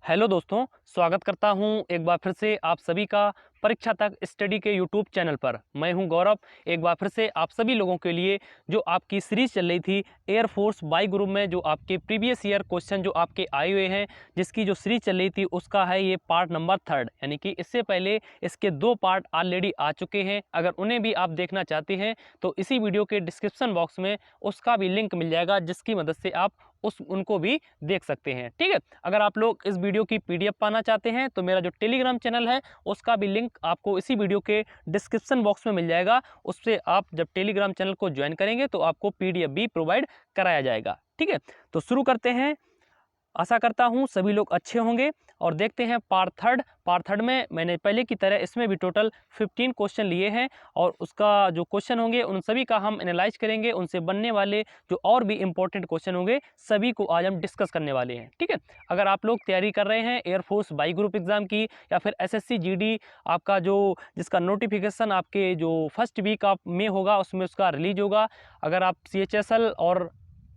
Hello दोस्तों, स्वागत करता हूं एक बार फिर से आप सभी का परीक्षा तक स्टडी के यूट्यूब चैनल पर। मैं हूं गौरव। एक बार फिर से आप सभी लोगों के लिए जो आपकी सीरीज चल रही थी एयरफोर्स बाई ग्रुप में, जो आपके प्रीवियस ईयर क्वेश्चन जो आपके आए हुए हैं, जिसकी जो सीरीज चल रही थी उसका है ये पार्ट नंबर 3। यानी कि इससे पहले इसके 2 पार्ट ऑलरेडी आ चुके हैं। अगर उन्हें भी आप देखना चाहते हैं तो इसी वीडियो के डिस्क्रिप्शन बॉक्स में उसका भी लिंक मिल जाएगा, जिसकी मदद से आप उनको भी देख सकते हैं। ठीक है, अगर आप लोग इस वीडियो की पीडीएफ पाना चाहते हैं तो मेरा जो टेलीग्राम चैनल है उसका भी लिंक आपको इसी वीडियो के डिस्क्रिप्शन बॉक्स में मिल जाएगा। उससे आप जब टेलीग्राम चैनल को ज्वाइन करेंगे तो आपको पीडीएफ भी प्रोवाइड कराया जाएगा। ठीक है, तो शुरू करते हैं। आशा करता हूं सभी लोग अच्छे होंगे और देखते हैं पार्ट थर्ड में मैंने पहले की तरह इसमें भी टोटल 15 क्वेश्चन लिए हैं और उसका जो क्वेश्चन होंगे उन सभी का हम एनालाइज करेंगे। उनसे बनने वाले जो और भी इंपॉर्टेंट क्वेश्चन होंगे सभी को आज हम डिस्कस करने वाले हैं। ठीक है, अगर आप लोग तैयारी कर रहे हैं एयरफोर्स बाई ग्रुप एग्जाम की या फिर एसएससी जीडी आपका जो जिसका नोटिफिकेशन आपके जो फर्स्ट वीक में होगा उसमें उसका रिलीज होगा, अगर आप सीएचएसएल और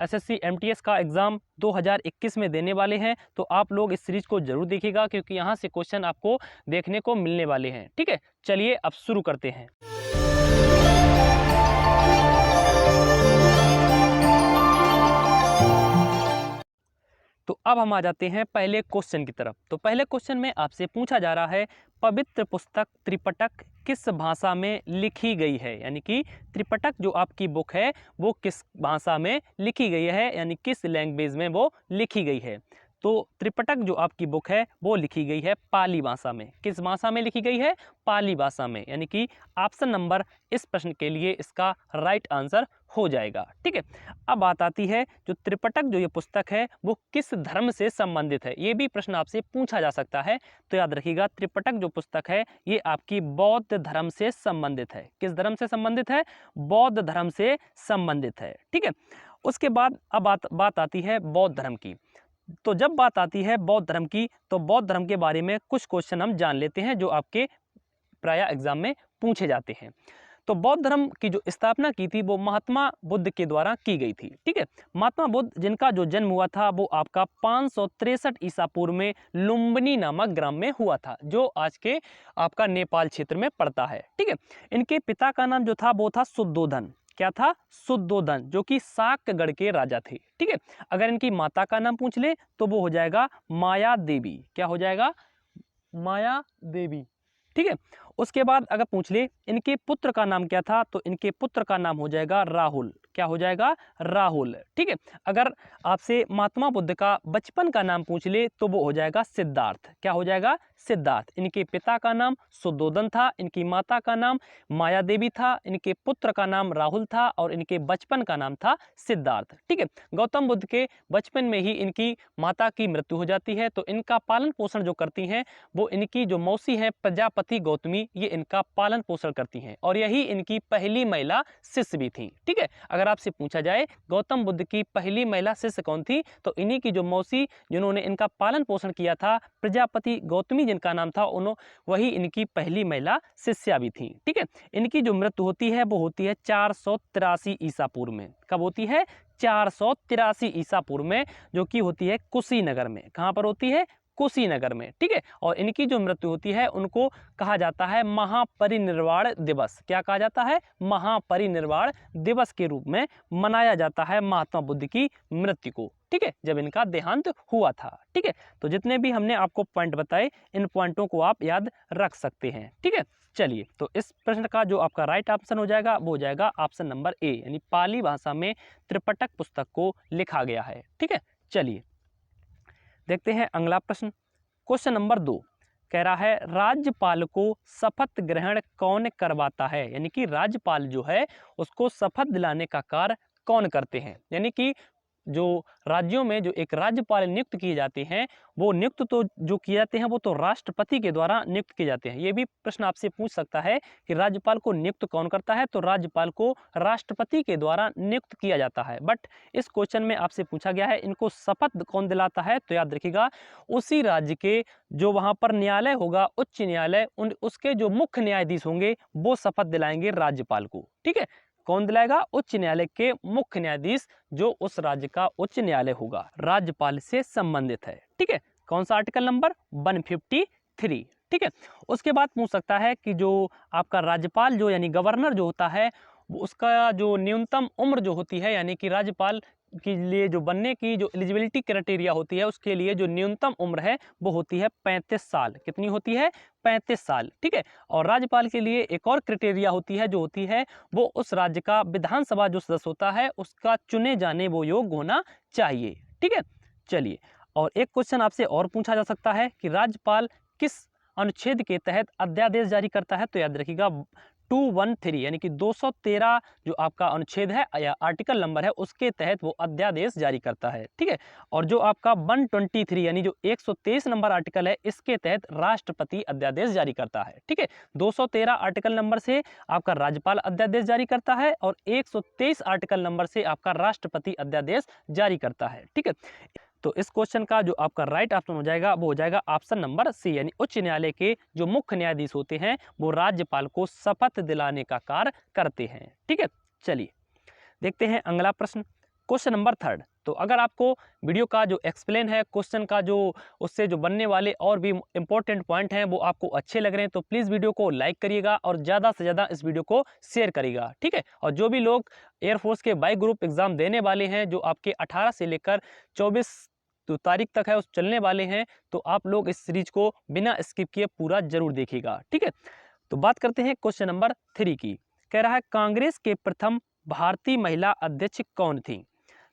एसएससी एमटीएस का एग्ज़ाम 2021 में देने वाले हैं तो आप लोग इस सीरीज को जरूर देखिएगा, क्योंकि यहाँ से क्वेश्चन आपको देखने को मिलने वाले हैं। ठीक है, चलिए अब शुरू करते हैं। तो अब हम आ जाते हैं पहले क्वेश्चन की तरफ। तो पहले क्वेश्चन में आपसे पूछा जा रहा है, पवित्र पुस्तक त्रिपिटक किस भाषा में लिखी गई है। यानी कि त्रिपिटक जो आपकी बुक है वो किस भाषा में लिखी गई है, यानी किस लैंग्वेज में वो लिखी गई है। तो त्रिपिटक जो आपकी बुक है वो लिखी गई है पाली भाषा में। किस भाषा में लिखी गई है? पाली भाषा में। यानी कि ऑप्शन नंबर इस प्रश्न के लिए इसका राइट आंसर हो जाएगा। ठीक है, अब बात आती है जो त्रिपिटक जो ये पुस्तक है वो किस धर्म से संबंधित है। ये भी प्रश्न आपसे पूछा जा सकता है, तो याद रखिएगा त्रिपिटक जो पुस्तक है ये आपकी बौद्ध धर्म से संबंधित है। किस धर्म से संबंधित है? बौद्ध धर्म से संबंधित है। ठीक है, उसके बाद अब बात आती है बौद्ध धर्म की। तो जब बात आती है बौद्ध धर्म की तो बौद्ध धर्म के बारे में कुछ क्वेश्चन हम जान लेते हैं जो आपके प्राय एग्जाम में पूछे जाते हैं। तो बौद्ध धर्म की जो स्थापना की थी वो महात्मा बुद्ध के द्वारा की गई थी। ठीक है, महात्मा बुद्ध जिनका जो जन्म हुआ था वो आपका 563 ईसा पूर्व में लुम्बिनी नामक ग्राम में हुआ था, जो आज के आपका नेपाल क्षेत्र में पड़ता है। ठीक है, इनके पिता का नाम जो था वो था शुद्धोधन। क्या था? शुद्धोधन, जो कि साक्यगढ़ के राजा थे। ठीक है, अगर इनकी माता का नाम पूछ ले तो वो हो जाएगा माया देवी। क्या हो जाएगा? माया देवी। ठीक है, उसके बाद अगर पूछ ले इनके पुत्र का नाम क्या था तो इनके पुत्र का नाम हो जाएगा राहुल। क्या हो जाएगा? राहुल। ठीक है, अगर आपसे महात्मा बुद्ध का बचपन का नाम पूछ ले तो वो हो जाएगा सिद्धार्थ। क्या हो जाएगा? सिद्धार्थ। इनके पिता का नाम शुद्धोधन था, इनकी माता का नाम माया देवी था, इनके पुत्र का नाम राहुल था और इनके बचपन का नाम था सिद्धार्थ। ठीक है, गौतम बुद्ध के बचपन में ही इनकी माता की मृत्यु हो जाती है, तो इनका पालन पोषण जो करती हैं वो इनकी जो मौसी है प्रजापति गौतमी, ये इनका पालन पोषण करती हैं और यही इनकी पहली महिला शिष्य भी थी। ठीक है, अगर आपसे पूछा जाए गौतम बुद्ध की पहली महिला शिष्य कौन थी तो इन्हीं की जो मौसी जिन्होंने इनका पालन पोषण किया था प्रजापति गौतमी जिनका नाम था वही इनकी पहली महिला शिष्या भी थी। ठीक है, इनकी जो मृत्यु होती है वो होती है 483 ईसा पूर्व में। कब होती है? 483 ईसा पूर्व में, जो कि होती है कुशीनगर में। कहाँ पर होती है? कुशीनगर में। ठीक है, और इनकी जो मृत्यु होती है उनको कहा जाता है महापरिनिर्वाण दिवस। क्या कहा जाता है? महापरिनिर्वाण दिवस के रूप में मनाया जाता है महात्मा बुद्ध की मृत्यु को। ठीक है, जब इनका देहांत हुआ था। ठीक है, तो जितने भी हमने आपको पॉइंट बताए इन पॉइंटों को आप याद रख सकते हैं। ठीक है, चलिए, तो इस प्रश्न का जो आपका राइट ऑप्शन हो जाएगा वो हो जाएगा ऑप्शन नंबर ए, यानी पाली भाषा में त्रिपिटक पुस्तक को लिखा गया है। ठीक है, चलिए देखते हैं अगला प्रश्न। क्वेश्चन नंबर 2 कह रहा है, राज्यपाल को शपथ ग्रहण कौन करवाता है। यानी कि राज्यपाल जो है उसको शपथ दिलाने का कार्य कौन करते हैं। यानी कि जो राज्यों में जो एक राज्यपाल नियुक्त किए जाते हैं वो नियुक्त तो जो किए जाते हैं वो तो राष्ट्रपति के द्वारा नियुक्त किए जाते हैं। ये भी प्रश्न आपसे पूछ सकता है कि राज्यपाल को नियुक्त कौन करता है, तो राज्यपाल को राष्ट्रपति के द्वारा नियुक्त किया जाता है। बट इस क्वेश्चन में आपसे पूछा गया है इनको शपथ कौन दिलाता है, तो याद रखिएगा उसी राज्य के जो वहाँ पर न्यायालय होगा उच्च न्यायालय उसके जो मुख्य न्यायाधीश होंगे वो शपथ दिलाएंगे राज्यपाल को। ठीक है, कौन दिलाएगा? उच्च न्यायालय के मुख्य न्यायाधीश जो उस राज्य का उच्च न्यायालय होगा, राज्यपाल से संबंधित है। ठीक है, कौन सा आर्टिकल नंबर 153, ठीक है। उसके बाद पूछ सकता है कि जो आपका राज्यपाल जो यानी गवर्नर जो होता है वो उसका जो न्यूनतम उम्र जो होती है, यानी कि राज्यपाल के लिए जो बनने की जो एलिजिबिलिटी क्राइटेरिया होती है उसके लिए जो न्यूनतम उम्र है वो होती है 35 साल। कितनी होती है? 35 साल, ठीक है। और राज्यपाल के लिए एक और क्राइटेरिया होती है जो होती है वो उस राज्य का विधानसभा जो सदस्य होता है उसका चुने जाने वो योग्य होना चाहिए, ठीक है। चलिए, और एक क्वेश्चन आपसे और पूछा जा सकता है कि राज्यपाल किस अनुच्छेद के तहत अध्यादेश जारी करता है? तो याद रखिएगा 213 यानी कि 213 जो आपका अनुच्छेद है या आर्टिकल नंबर है उसके तहत वो अध्यादेश जारी करता है, ठीक है। और जो आपका 123 यानी जो 123 नंबर आर्टिकल है इसके तहत राष्ट्रपति अध्यादेश जारी करता है, ठीक है। 213 आर्टिकल नंबर से आपका राज्यपाल अध्यादेश जारी करता है और 123 आर्टिकल नंबर से आपका राष्ट्रपति अध्यादेश जारी करता है, ठीक है। तो इस क्वेश्चन का जो आपका राइट ऑप्शन हो जाएगा वो हो जाएगा ऑप्शन नंबर सी, यानी उच्च न्यायालय के जो मुख्य न्यायाधीश होते हैं वो राज्यपाल को शपथ दिलाने का कार्य करते हैं, ठीक है। चलिए देखते हैं अगला प्रश्न, क्वेश्चन नंबर 3। तो अगर आपको वीडियो का जो एक्सप्लेन है क्वेश्चन का जो उससे जो बनने वाले और भी इंपॉर्टेंट पॉइंट हैं वो आपको अच्छे लग रहे हैं तो प्लीज़ वीडियो को लाइक करिएगा और ज़्यादा से ज़्यादा इस वीडियो को शेयर करिएगा, ठीक है। और जो भी लोग एयरफोर्स के बाई ग्रुप एग्जाम देने वाले हैं जो आपके 18 से लेकर 24 तारीख तक है उस चलने वाले हैं, तो आप लोग इस सीरीज को बिना स्किप किए पूरा जरूर देखिएगा, ठीक है। तो बात करते हैं क्वेश्चन नंबर 3 की। कह रहा है कांग्रेस के प्रथम भारतीय महिला अध्यक्ष कौन थी?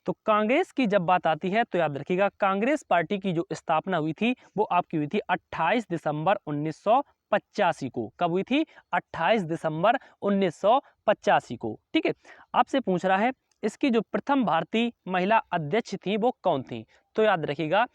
तो कांग्रेस की जब बात आती है तो याद रखिएगा कांग्रेस पार्टी की जो स्थापना हुई थी वो आपकी हुई थी 28 दिसंबर 1985 को। कब हुई थी? 28 दिसंबर 1985 को, ठीक है। आपसे पूछ रहा है इसकी जो प्रथम भारतीय महिला अध्यक्ष थी वो कौन थी? तो याद रखिएगा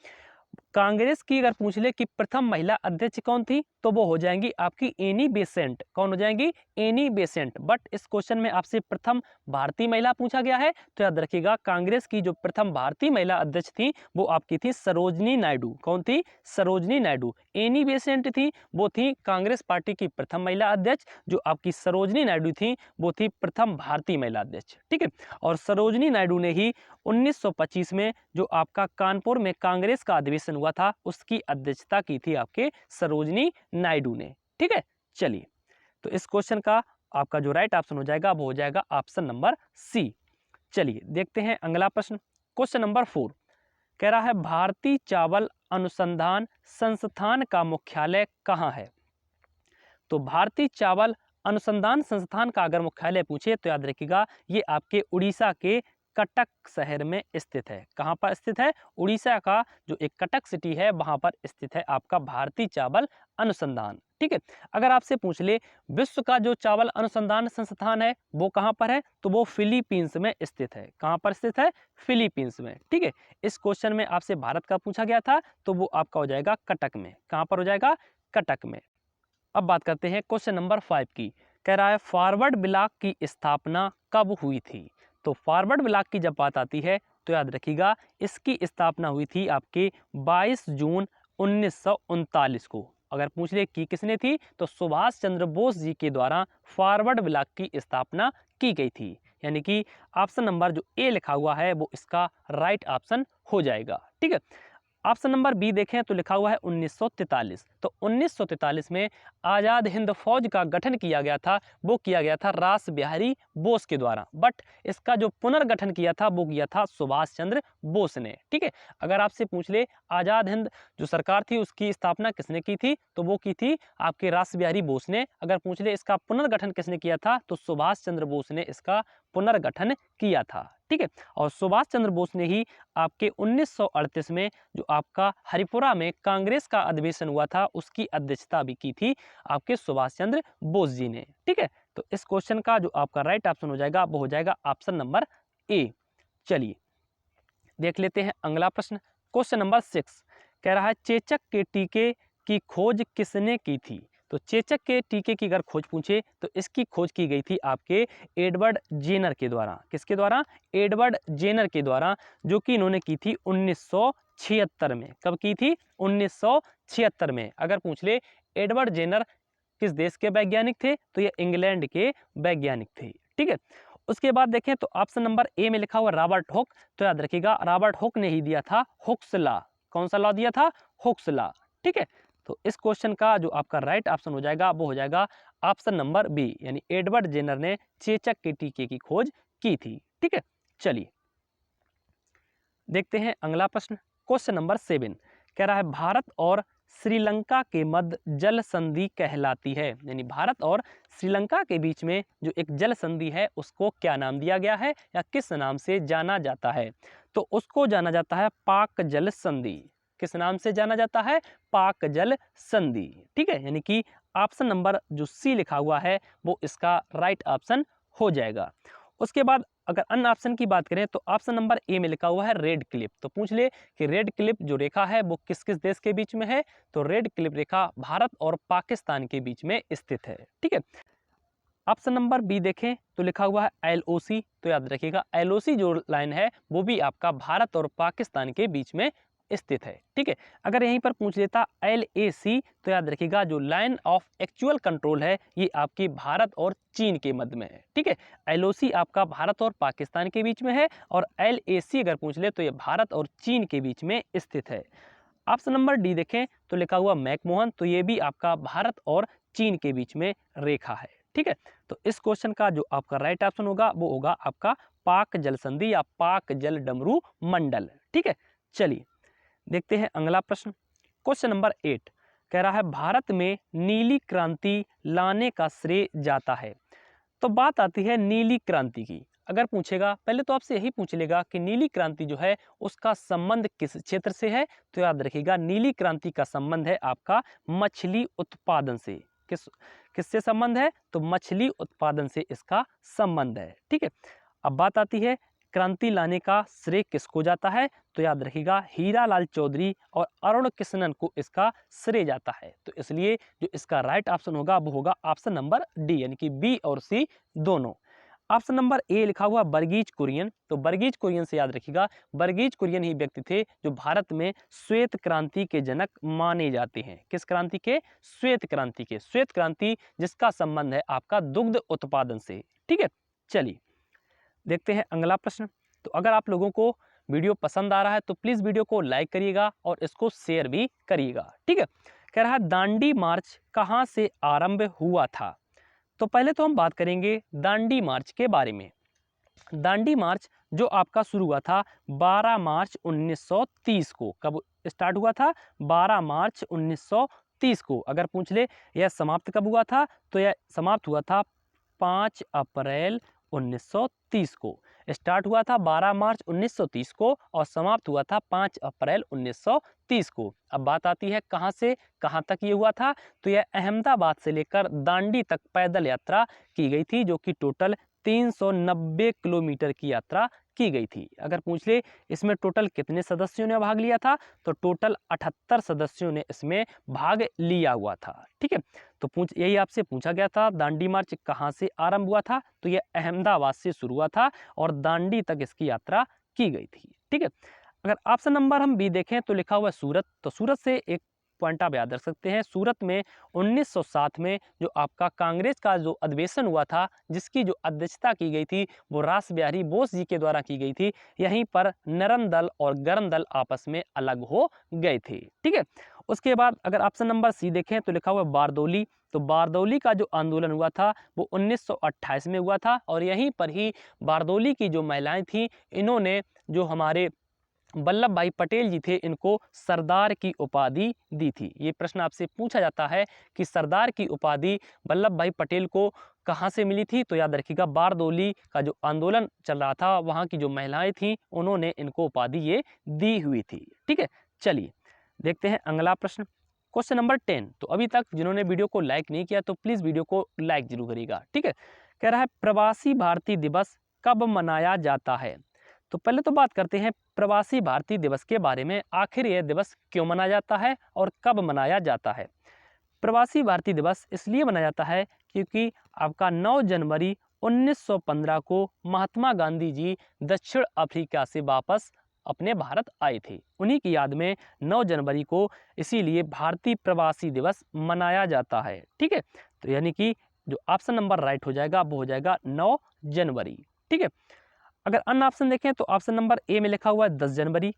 कांग्रेस की अगर पूछ ले कि प्रथम महिला अध्यक्ष कौन थी तो वो हो जाएंगी आपकी एनी बेसेंट। कौन हो जाएंगी? Annie Besant. बट इस क्वेश्चन में आपसे प्रथम भारतीय महिला पूछा गया है तो याद रखिएगा कांग्रेस की जो प्रथम भारतीय महिला अध्यक्ष थी वो आपकी थी सरोजनी नायडू। कौन थी? सरोजनी नायडू। एनी बेसेंट थी वो थी कांग्रेस पार्टी की प्रथम महिला अध्यक्ष, जो आपकी सरोजनी नायडू थी वो थी प्रथम भारतीय महिला अध्यक्ष, ठीक है। और सरोजनी नायडू ने ही 1925 में जो आपका कानपुर में कांग्रेस का अधिवेशन हुआ था उसकी अध्यक्षता की थी आपके सरोजनी नायडू ने, ठीक है। चलिए, तो इस क्वेश्चन का आपका जो राइट ऑप्शन हो जाएगा वो हो जाएगा ऑप्शन नंबर सी। चलिए देखते हैं अगला प्रश्न, क्वेश्चन नंबर 4। कह रहा है भारतीय चावल अनुसंधान संस्थान का मुख्यालय कहाँ है? तो भारतीय चावल अनुसंधान संस्थान का अगर मुख्यालय पूछे तो याद रखिएगा ये आपके उड़ीसा के कटक शहर में स्थित है। कहाँ पर स्थित है? उड़ीसा का जो एक कटक सिटी है वहां पर स्थित है आपका भारतीय चावल अनुसंधान, ठीक है। अगर आपसे पूछ ले विश्व का जो चावल अनुसंधान संस्थान है वो कहाँ पर है तो वो फिलीपींस में स्थित है। कहाँ पर स्थित है? फिलीपींस में, ठीक है। इस क्वेश्चन में आपसे भारत का पूछा गया था तो वो आपका हो जाएगा कटक में। कहाँ पर हो जाएगा? कटक में। अब बात करते हैं क्वेश्चन नंबर 5 की। कह रहा है फॉरवर्ड ब्लॉक की स्थापना कब हुई थी? तो फॉरवर्ड ब्लॉक की जब बात आती है तो याद रखिएगा इसकी स्थापना हुई थी आपके 22 जून 1939 को। अगर पूछ ले कि किसने थी तो सुभाष चंद्र बोस जी के द्वारा फॉरवर्ड ब्लॉक की स्थापना की गई थी, यानी कि ऑप्शन नंबर जो ए लिखा हुआ है वो इसका राइट ऑप्शन हो जाएगा, ठीक है। ऑप्शन नंबर बी देखें तो लिखा हुआ है 1943। तो 1943 में आज़ाद हिंद फौज का गठन किया गया था, वो किया गया था रास बिहारी बोस के द्वारा, बट इसका जो पुनर्गठन किया था वो किया था सुभाष चंद्र बोस ने, ठीक है। अगर आपसे पूछ ले आज़ाद हिंद जो सरकार थी उसकी स्थापना किसने की थी तो वो की थी आपके रास बिहारी बोस ने। अगर पूछ ले इसका पुनर्गठन किसने किया था तो सुभाष चंद्र बोस ने इसका पुनर्गठन किया था, ठीक है। और सुभाष चंद्र बोस ने ही आपके 1938 में जो आपका हरिपुरा में कांग्रेस का अधिवेशन हुआ था उसकी अध्यक्षता भी की थी आपके सुभाष चंद्र बोस जी ने, ठीक है। तो इस क्वेश्चन का जो आपका राइट ऑप्शन हो जाएगा वो हो जाएगा ऑप्शन नंबर ए। चलिए देख लेते हैं अगला प्रश्न, क्वेश्चन नंबर 6। कह रहा है चेचक के टीके की खोज किसने की थी? तो चेचक के टीके की अगर खोज पूछे तो इसकी खोज की गई थी आपके एडवर्ड जेनर के द्वारा। किसके द्वारा? एडवर्ड जेनर के द्वारा, जो कि इन्होंने की थी 1976 में। कब की थी? 1976 में। अगर पूछ ले एडवर्ड जेनर किस देश के वैज्ञानिक थे तो ये इंग्लैंड के वैज्ञानिक थे, ठीक है। उसके बाद देखें तो ऑप्शन नंबर ए में लिखा हुआ रॉबर्ट हुक। तो याद रखिएगा रॉबर्ट हुक ने ही दिया था हुक्स लॉ। कौन सा लॉ दिया था? Hooke's law. ठीक है, तो इस क्वेश्चन का जो आपका राइट ऑप्शन हो जाएगा वो हो जाएगा ऑप्शन नंबर बी, यानी एडवर्ड जेनर ने चेचक के टीके की खोज की थी। ठीक है, चलिए देखते हैं अगला प्रश्न। क्वेश्चन नंबर 7 कह रहा है भारत और श्रीलंका के मध्य जल संधि कहलाती है, यानी भारत और श्रीलंका के बीच में जो एक जल संधि है उसको क्या नाम दिया गया है या किस नाम से जाना जाता है? तो उसको जाना जाता है पाक जल संधि। किस नाम से जाना जाता है? पाक जल संधि। ठीक है, यानी कि ऑप्शन नंबर जो सी लिखा हुआ है वो इसका राइट ऑप्शन हो जाएगा। उसके बाद अगर अन्य ऑप्शन की बात करें तो ऑप्शन नंबर ए में लिखा हुआ है रेड क्लिफ। तो पूछ ले कि रेड क्लिफ जो रेखा है वो किस किस देश के बीच में है? तो रेड क्लिफ रेखा भारत और पाकिस्तान के बीच में स्थित है। ठीक है, ऑप्शन नंबर बी देखें तो लिखा हुआ है एलओसी। तो याद रखिएगा एलओसी जो लाइन है वो भी आपका भारत और पाकिस्तान के बीच में स्थित है। ठीक है, अगर यहीं पर पूछ लेता एलएसी तो याद रखिएगा जो लाइन ऑफ एक्चुअल कंट्रोल है ये आपकी भारत और चीन के मध्य में है। ठीक है, एलओसी आपका भारत और पाकिस्तान के बीच में है और एलएसी अगर पूछ ले तो ये भारत और चीन के बीच में स्थित है। ऑप्शन नंबर डी देखें तो लिखा हुआ मैकमोहन। तो ये भी आपका भारत और चीन के बीच में रेखा है। ठीक है, तो इस क्वेश्चन का जो आपका राइट ऑप्शन होगा वो होगा आपका पाक जल संधि या पाक जल डमरू मंडल। ठीक है, चलिए देखते हैं अगला प्रश्न। क्वेश्चन नंबर 8 कह रहा है भारत में नीली क्रांति लाने का श्रेय जाता है। तो बात आती है नीली क्रांति की। अगर पूछेगा पहले तो आपसे यही पूछ लेगा कि नीली क्रांति जो है उसका संबंध किस क्षेत्र से है? तो याद रखिएगा नीली क्रांति का संबंध है आपका मछली उत्पादन से। किससे संबंध है? तो मछली उत्पादन से इसका संबंध है। ठीक है, अब बात आती है क्रांति लाने का श्रेय किसको जाता है? तो याद रखिएगा हीरालाल चौधरी और अरुण कृष्णन को इसका श्रेय जाता है। तो इसलिए जो इसका राइट ऑप्शन होगा वो होगा ऑप्शन नंबर डी, यानी कि बी और सी दोनों। ऑप्शन नंबर ए लिखा हुआ वर्गीज कुरियन। तो वर्गीज कुरियन से याद रखिएगा वर्गीज कुरियन ही व्यक्ति थे जो भारत में श्वेत क्रांति के जनक माने जाते हैं। किस क्रांति के? श्वेत क्रांति के। श्वेत क्रांति जिसका संबंध है आपका दुग्ध उत्पादन से। ठीक है, चलिए देखते हैं अगला प्रश्न। तो अगर आप लोगों को वीडियो पसंद आ रहा है तो प्लीज़ वीडियो को लाइक करिएगा और इसको शेयर भी करिएगा। ठीक है, कह रहा है दांडी मार्च कहाँ से आरंभ हुआ था? तो पहले तो हम बात करेंगे दांडी मार्च के बारे में। दांडी मार्च जो आपका शुरू हुआ था 12 मार्च 1930 को। कब स्टार्ट हुआ था? 12 मार्च 1930 को। अगर पूछ ले यह समाप्त कब हुआ था? तो यह समाप्त हुआ था 5 अप्रैल 1930 को। स्टार्ट हुआ था 12 मार्च 1930 को और समाप्त हुआ था 5 अप्रैल 1930 को। अब बात आती है कहाँ से कहाँ तक ये हुआ था? तो यह अहमदाबाद से लेकर दांडी तक पैदल यात्रा की गई थी जो कि टोटल 390 किलोमीटर की यात्रा की गई थी। अगर पूछ ले इसमें टोटल कितने सदस्यों ने भाग लिया था? तो टोटल 78 सदस्यों ने इसमें भाग लिया हुआ था। ठीक है, तो यही आपसे पूछा गया था दांडी मार्च कहाँ से आरंभ हुआ था? तो यह अहमदाबाद से शुरू हुआ था और दांडी तक इसकी यात्रा की गई थी। ठीक है, अगर ऑप्शन नंबर हम बी देखें तो लिखा हुआ है सूरत। तो सूरत से एक पॉइंट आप याद रख सकते हैं। सूरत में 1907 में जो आपका कांग्रेस का जो अधिवेशन हुआ था जिसकी जो अध्यक्षता की गई थी वो रास बिहारी बोस जी के द्वारा की गई थी। यहीं पर नरम दल और गर्म दल आपस में अलग हो गए थे। ठीक है, उसके बाद अगर ऑप्शन नंबर सी देखें तो लिखा हुआ बारदौली। तो बारदौली का जो आंदोलन हुआ था वो 1928 में हुआ था और यहीं पर ही बारदौली की जो महिलाएं थीं इन्होंने जो हमारे वल्लभ भाई पटेल जी थे इनको सरदार की उपाधि दी थी। ये प्रश्न आपसे पूछा जाता है कि सरदार की उपाधि वल्लभ भाई पटेल को कहाँ से मिली थी? तो याद रखिएगा बारदौली का जो आंदोलन चल रहा था वहाँ की जो महिलाएं थीं उन्होंने इनको उपाधि ये दी हुई थी। ठीक है, चलिए देखते हैं अगला प्रश्न। Question number 10। तो अभी तक जिन्होंने वीडियो को लाइक नहीं किया तो प्लीज़ वीडियो को लाइक जरूर करिएगा। ठीक है, कह रहा है प्रवासी भारतीय दिवस कब मनाया जाता है? तो पहले तो बात करते हैं प्रवासी भारतीय दिवस के बारे में। आखिर यह दिवस क्यों मनाया जाता है और कब मनाया जाता है? प्रवासी भारतीय दिवस इसलिए मनाया जाता है क्योंकि आपका 9 जनवरी 1915 को महात्मा गांधी जी दक्षिण अफ्रीका से वापस अपने भारत आए थे। उन्हीं की याद में 9 जनवरी को इसीलिए भारतीय प्रवासी दिवस मनाया जाता है। ठीक है, तो यानी कि जो ऑप्शन नंबर राइट हो जाएगा वो हो जाएगा 9 जनवरी। ठीक है, अगर अन्य ऑप्शन देखें तो ऑप्शन नंबर ए में लिखा हुआ है 10 जनवरी।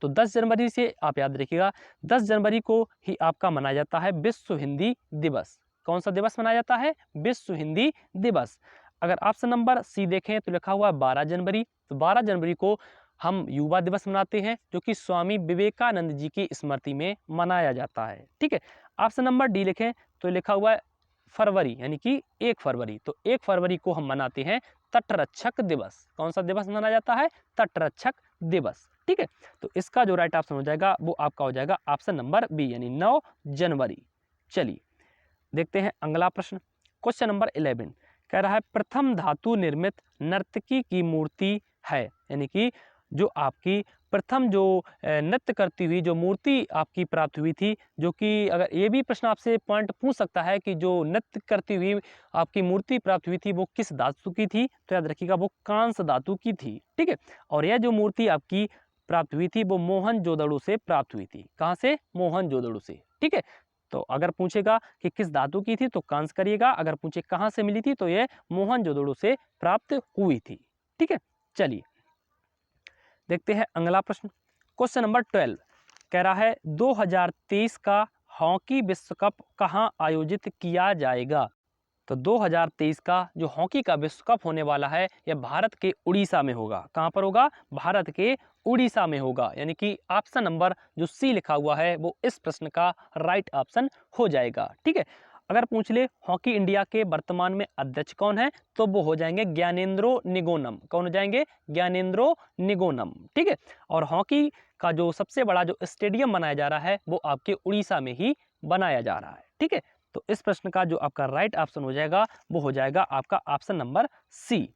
तो 10 जनवरी से आप याद रखिएगा, 10 जनवरी को ही आपका मनाया जाता है विश्व हिंदी दिवस। कौन सा दिवस मनाया जाता है? विश्व हिंदी दिवस। अगर ऑप्शन नंबर सी देखें तो लिखा हुआ है 12 जनवरी। तो 12 जनवरी को हम युवा दिवस मनाते हैं, जो कि स्वामी विवेकानंद जी की स्मृति में मनाया जाता है। ठीक है। ऑप्शन नंबर डी लिखें तो लिखा हुआ है फरवरी, यानी कि 1 फरवरी। तो 1 फरवरी को हम मनाते हैं तटरक्षक दिवस। कौन सा दिवस मनाया जाता है? तटरक्षक दिवस। ठीक है। तो इसका जो राइट ऑप्शन हो जाएगा वो आपका हो जाएगा ऑप्शन नंबर बी, यानी 9 जनवरी। चलिए देखते हैं अगला प्रश्न। क्वेश्चन नंबर 11 कह रहा है प्रथम धातु निर्मित नर्तकी की मूर्ति है, यानी कि जो आपकी प्रथम जो नृत्य करती हुई जो मूर्ति आपकी प्राप्त हुई थी, जो कि अगर ये भी प्रश्न आपसे पॉइंट पूछ सकता है कि जो नृत्य करती हुई आपकी मूर्ति प्राप्त हुई थी वो किस धातु की थी, तो याद रखिएगा वो कांस्य धातु की थी। ठीक है। और यह जो मूर्ति आपकी प्राप्त हुई थी वो मोहनजोदड़ो से प्राप्त हुई थी। कहाँ से? मोहनजोदड़ो से। ठीक है। तो अगर पूछेगा कि किस धातु की थी तो कांस्य करिएगा, अगर पूछे कहाँ से मिली थी तो ये मोहनजोदड़ो से प्राप्त हुई थी। ठीक है। चलिए देखते हैं अगला प्रश्न। क्वेश्चन नंबर 12 कह रहा है 2023 का हॉकी विश्व कप कहाँ आयोजित किया जाएगा। तो 2023 का जो हॉकी का विश्व कप होने वाला है यह भारत के उड़ीसा में होगा। कहाँ पर होगा? भारत के उड़ीसा में होगा, यानी कि ऑप्शन नंबर जो सी लिखा हुआ है वो इस प्रश्न का राइट ऑप्शन हो जाएगा। ठीक है। अगर पूछ ले हॉकी इंडिया के वर्तमान में अध्यक्ष कौन है, तो वो हो जाएंगे ज्ञानेंद्रो निगोनम। कौन हो जाएंगे? ज्ञानेंद्रो निगोनम। ठीक है। और हॉकी का जो सबसे बड़ा जो स्टेडियम बनाया जा रहा है वो आपके उड़ीसा में ही बनाया जा रहा है। ठीक है। तो इस प्रश्न का जो आपका राइट ऑप्शन हो जाएगा वो हो जाएगा आपका ऑप्शन नंबर सी।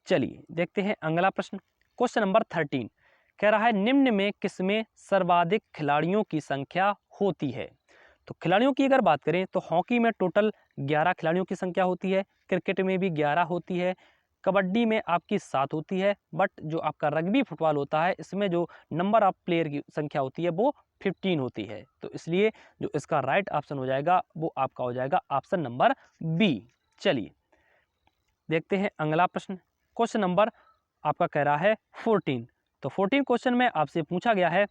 चलिए देखते हैं अगला प्रश्न। क्वेश्चन नंबर 13 कह रहा है निम्न में किसमें सर्वाधिक खिलाड़ियों की संख्या होती है। तो खिलाड़ियों की अगर बात करें तो हॉकी में टोटल 11 खिलाड़ियों की संख्या होती है, क्रिकेट में भी 11 होती है, कबड्डी में आपकी 7 होती है, बट जो आपका रग्बी फुटबॉल होता है इसमें जो नंबर ऑफ प्लेयर की संख्या होती है वो 15 होती है। तो इसलिए जो इसका राइट ऑप्शन हो जाएगा वो आपका हो जाएगा ऑप्शन नंबर बी। चलिए देखते हैं अगला प्रश्न। क्वेश्चन नंबर आपका कह रहा है 14। तो 14 क्वेश्चन में आपसे पूछा गया है,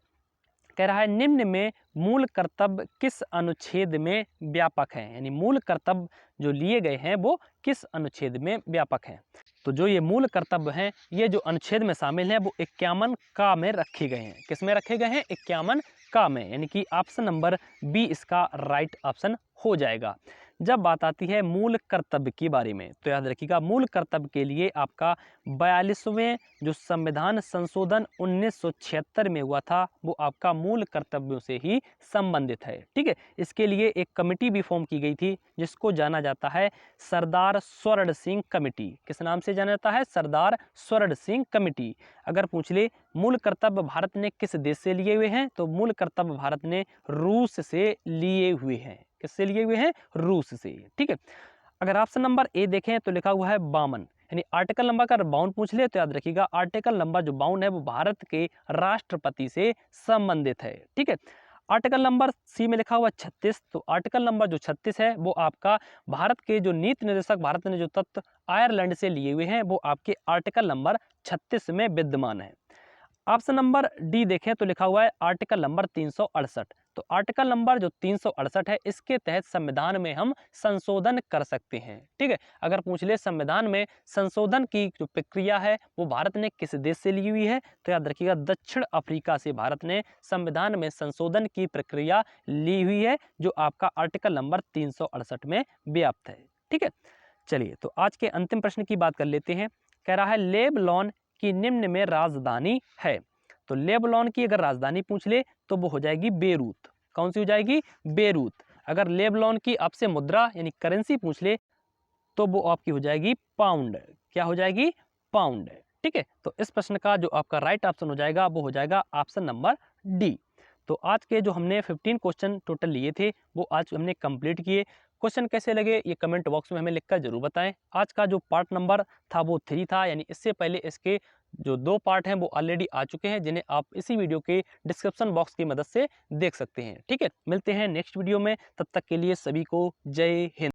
कह रहा है निम्न में मूल कर्तव्य किस अनुच्छेद में व्यापक है, यानी मूल कर्तव्य जो लिए गए हैं वो किस अनुच्छेद में व्यापक हैं। तो जो ये मूल कर्तव्य हैं ये जो अनुच्छेद में शामिल हैं वो 51 का में रखे गए हैं। किस में रखे गए हैं? 51 का में, यानी कि ऑप्शन नंबर बी इसका राइट ऑप्शन हो जाएगा। जब बात आती है मूल कर्तव्य के बारे में तो याद रखिएगा मूल कर्तव्य के लिए आपका 42वें जो संविधान संशोधन 1976 में हुआ था वो आपका मूल कर्तव्यों से ही संबंधित है। ठीक है। इसके लिए एक कमेटी भी फॉर्म की गई थी जिसको जाना जाता है सरदार स्वर्ण सिंह कमेटी। किस नाम से जाना जाता है? सरदार स्वर्ण सिंह कमेटी। अगर पूछ ले मूल कर्तव्य भारत ने किस देश से लिए हुए हैं, तो मूल कर्तव्य भारत ने रूस से लिए हुए हैं। किससे लिए हुए हैं? रूस से। ठीक है। अगर ऑप्शन नंबर ए देखें तो लिखा हुआ है 52, यानी आर्टिकल नंबर का 52 पूछ ले तो याद रखिएगा आर्टिकल नंबर जो 52 है वो भारत के राष्ट्रपति से संबंधित है। ठीक है। आर्टिकल नंबर सी में लिखा हुआ 36। तो आर्टिकल नंबर जो 36 है वो आपका भारत के जो नीति निर्देशक भारत ने जो तत्व आयरलैंड से लिए हुए हैं वो आपके आर्टिकल नंबर 36 में विद्यमान है। ऑप्शन नंबर डी देखें तो लिखा हुआ है आर्टिकल नंबर 368। तो आर्टिकल नंबर जो 368 है इसके तहत संविधान में हम संशोधन कर सकते हैं। ठीक है। अगर पूछ ले संविधान में संशोधन की जो प्रक्रिया है वो भारत ने किस देश से ली हुई है, तो याद रखिएगा दक्षिण अफ्रीका से भारत ने संविधान में संशोधन की प्रक्रिया ली हुई है, जो आपका आर्टिकल नंबर 368 में व्याप्त है। ठीक है। चलिए तो आज के अंतिम प्रश्न की बात कर लेते हैं। कह रहा है लेबनान की निम्न में राजधानी है। तो लेबनान की अगर राजधानी पूछ ले तो वो हो जाएगी बेरूत। कौन सी हो जाएगी? बेरूत। अगर लेबनान की आपसे मुद्रा यानी करेंसी पूछ ले तो वो आपकी हो जाएगी पाउंड। क्या हो जाएगी? पाउंड। ठीक है। तो इस प्रश्न का जो आपका राइट ऑप्शन हो जाएगा वो हो जाएगा ऑप्शन नंबर डी। तो आज के जो हमने 15 क्वेश्चन टोटल लिए थे वो आज हमने कंप्लीट किए। क्वेश्चन कैसे लगे ये कमेंट बॉक्स में हमें लिखकर जरूर बताएं। आज का जो पार्ट नंबर था वो 3 था, यानी इससे पहले इसके जो 2 पार्ट हैं वो ऑलरेडी आ चुके हैं जिन्हें आप इसी वीडियो के डिस्क्रिप्शन बॉक्स की मदद से देख सकते हैं। ठीक है। मिलते हैं नेक्स्ट वीडियो में, तब तक के लिए सभी को जय हिंद।